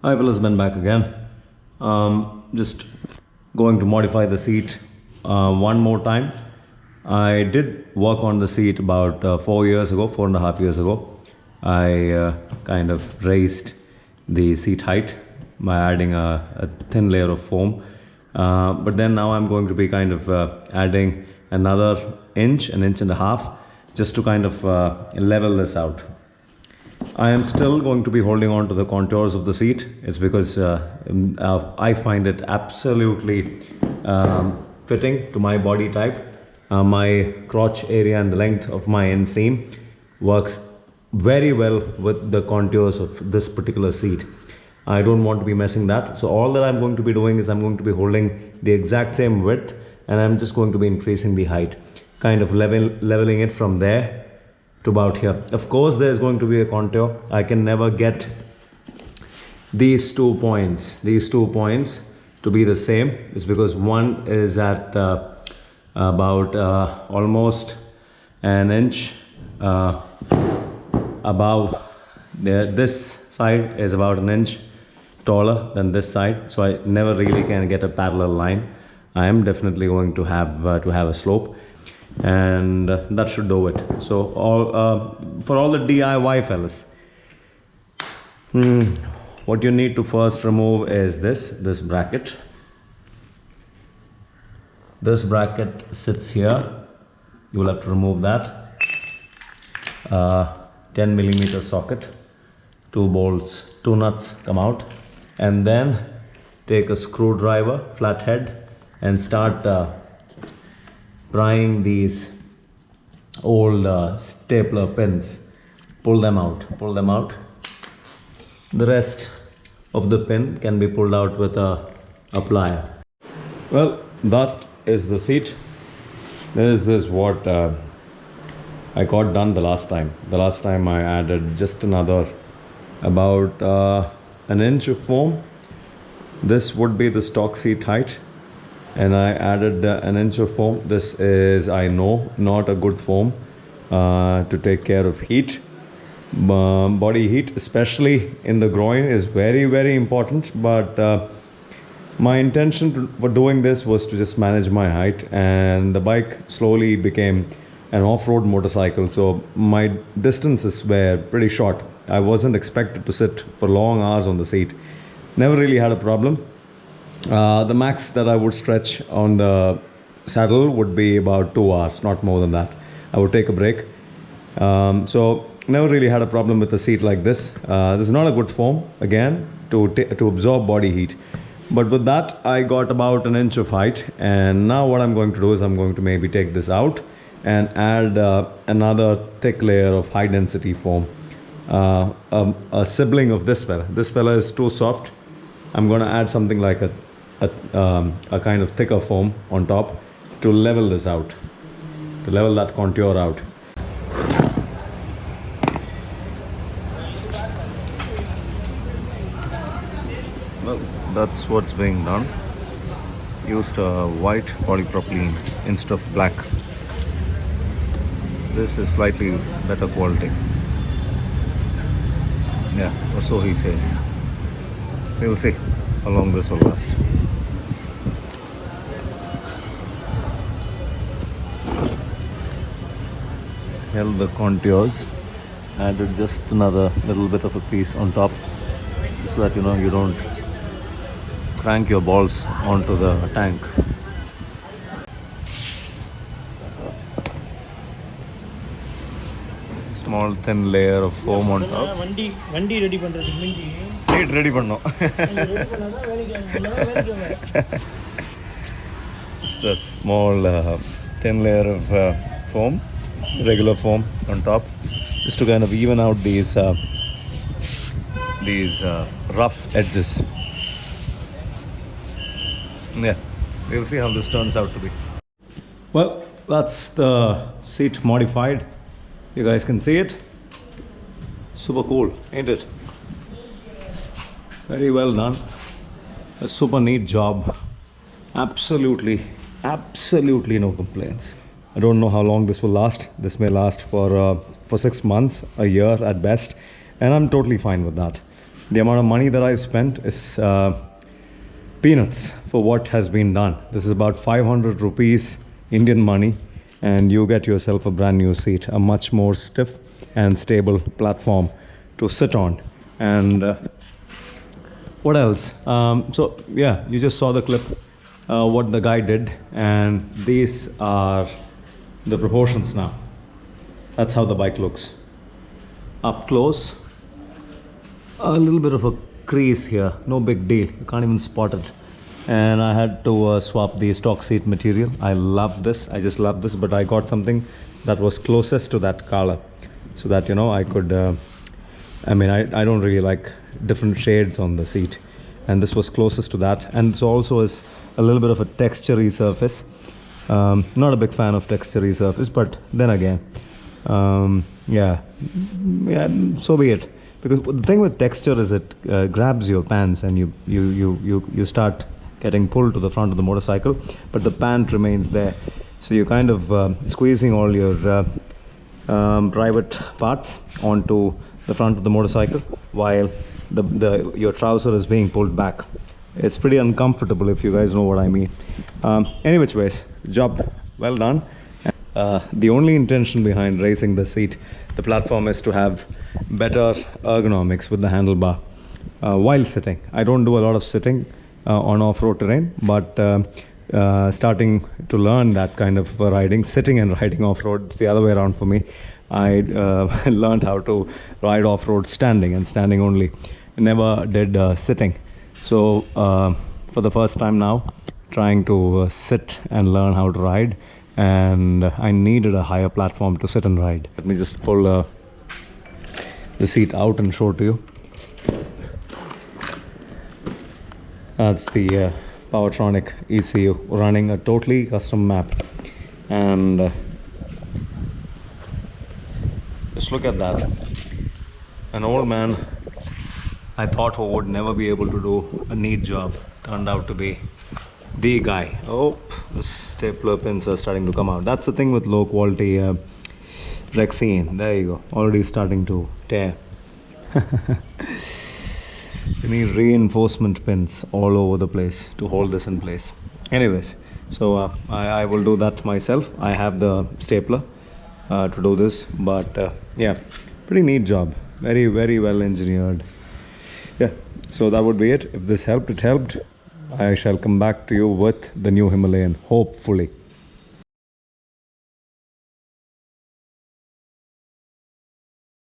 Hi fellas, Ben back again. Just going to modify the seat one more time. I did work on the seat about 4 years ago, 4.5 years ago. I kind of raised the seat height by adding a thin layer of foam. But then now I'm going to be kind of adding another inch, an inch and a half, just to kind of level this out. I am still going to be holding on to the contours of the seat. It's because I find it absolutely fitting to my body type. My crotch area and the length of my inseam works very well with the contours of this particular seat. I don't want to be messing that. So all that I'm going to be doing is I'm going to be holding the exact same width, and I'm just going to be increasing the height, kind of leveling it from there to about here. Of course there's going to be a contour. I can never get these two points to be the same. It's because one is at about almost an inch above there. This side is about an inch taller than this side, so I never really can get a parallel line. I am definitely going to have a slope, and that should do it. So for all the DIY fellas, what you need to first remove is this bracket. This bracket sits here. You will have to remove that. 10 millimeter socket, 2 bolts, 2 nuts come out, and then take a screwdriver, flathead, and start prying these old stapler pins. Pull them out. The rest of the pin can be pulled out with a plier. Well, that is the seat. This is what I got done the last time. The last time I added just another about an inch of foam. This would be the stock seat height, and I added an inch of foam. This is, I know, not a good foam to take care of heat. Body heat, especially in the groin, is very, very important. But my intention for doing this was to just manage my height, and the bike slowly became an off-road motorcycle, so my distances were pretty short. I wasn't expected to sit for long hours on the seat. Never really had a problem. The max that I would stretch on the saddle would be about 2 hours, not more than that. I would take a break. So never really had a problem with a seat like this. This is not a good foam, again, to absorb body heat. But with that, I got about an inch of height, and now what I'm going to do is I'm going to maybe take this out and add another thick layer of high density foam. A sibling of this fella. This fella is too soft. I'm going to add something like a kind of thicker foam on top to level this out, to level that contour out. Well, that's what's being done. Used a white polypropylene instead of black. This is slightly better quality. Yeah, or so he says. We'll see how long this will last. Held the contours, added just another little bit of a piece on top, so that you don't crank your balls onto the tank. Small thin layer of foam on top. Vandi ready பண்றதுக்கு Seat ready பண்ணோம். Just a small thin layer of foam, regular foam on top, just to kind of even out these rough edges. Yeah, we'll see how this turns out to be. Well, that's the seat modified. You guys can see it. Super cool, ain't it? Very well done. A super neat job. Absolutely no complaints. I don't know how long this will last. This may last for 6 months, a year at best, and I'm totally fine with that. the amount of money that I spent is peanuts for what has been done. This is about 500 rupees Indian money, and you get yourself a brand new seat, a much more stiff and stable platform to sit on. And what else? So yeah, you just saw the clip, what the guy did, and these are the proportions now. That's how the bike looks up close. A little bit of a crease here, no big deal, you can't even spot it. And I had to swap the stock seat material. I love this, I just love this, but I got something that was closest to that color, so that, you know, I could I mean, I don't really like different shades on the seat, and this was closest to that. And this also is a little bit of a texture-y surface. Not a big fan of texture-y surface, but then again, yeah, so be it. Because the thing with texture is it grabs your pants, and you start getting pulled to the front of the motorcycle, but the pant remains there. So you're kind of squeezing all your private parts onto the front of the motorcycle, while your trouser is being pulled back. It's pretty uncomfortable, if you guys know what I mean. Any which ways, job well done. The only intention behind raising the seat, the platform, is to have better ergonomics with the handlebar while sitting. I don't do a lot of sitting on off-road terrain, but starting to learn that kind of riding, sitting and riding off-road, it's the other way around for me. I learned how to ride off-road standing, and standing only. I never did sitting. So for the first time now, trying to sit and learn how to ride, and I needed a higher platform to sit and ride. Let me just pull the seat out and show it to you. That's the Powertronic ECU running a totally custom map, and just look at that. An old man I thought who would never be able to do a neat job turned out to be the guy. Oh, the stapler pins are starting to come out. That's the thing with low quality Rexine. There you go, already starting to tear. You need reinforcement pins all over the place to hold this in place. Anyways, so I will do that myself. I have the stapler to do this, but yeah, pretty neat job, very well engineered. Yeah, so that would be it. If this helped, it helped. I shall come back to you with the new Himalayan, hopefully.